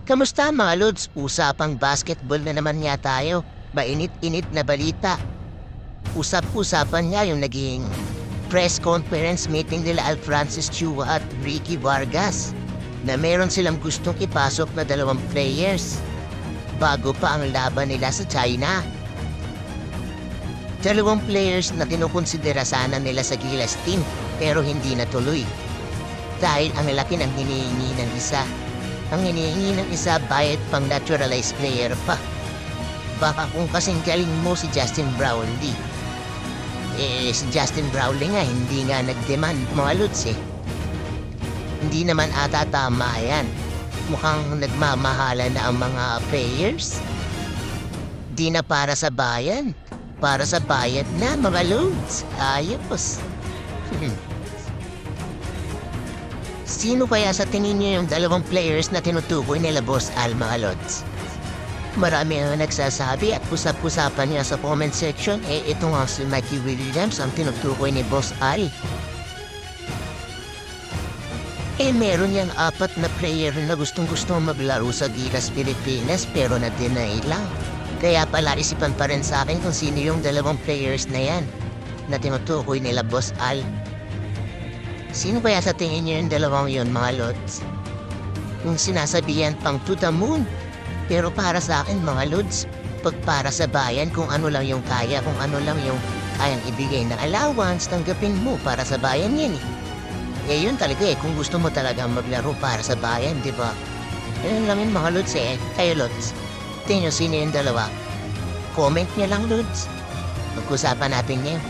Kamusta mga lods? Usapang basketball na naman nga tayo. Mainit-init na balita. Usap-usapan nga yung naging press conference meeting nila Alfrancis Chua at Ricky Vargas na meron silang gustong ipasok na 2 players bago pa ang laban nila sa China. 2 players na kinukonsidera sana nila sa Gilas team pero hindi natuloy. Dahil ang laki ng hinihingi ng isa. Ang hinihingi ng isa bayad pang naturalized player pa. Baka kung kasing galing mo si Justin Brownlee. Si Justin Brownlee nga hindi nga nag-demand mga lods eh. Hindi naman ata tama yan. Mukhang nagmamahala na ang mga players. Di na para sa bayan. Para sa bayad na mga lods. Ayos. Sino kaya sa tingin niyo yung 2 players na tinutukoy nila Boss Al mga lods? Marami ang nagsasabi at pusap-pusapan niya sa comment section ito nga si Mikey Williams ang tinutukoy ni Boss Al. Meron yang 4 na player na gustong-gusto maglaro sa Gilas Pilipinas pero na-deny lang. Kaya pala isipan pa rin sa akin kung sino yung 2 players na yan na tinutukoy nila Boss Al. Sino kaya sa tingin niyo yung 2 yun mga lods? Yung sinasabihan pang to the moon. Pero para sa akin mga lods, pag para sa bayan kung ano lang yung kaya, kung ano lang yung kayang ibigay na allowance, tanggapin mo para sa bayan yan eh. Yun talaga kung gusto mo talaga maglaro para sa bayan, di ba? Yun lang yung mga lods Kayo lods, tingin nyo sino yung 2? Comment nyo lang lods. Pag-usapan natin ngayon.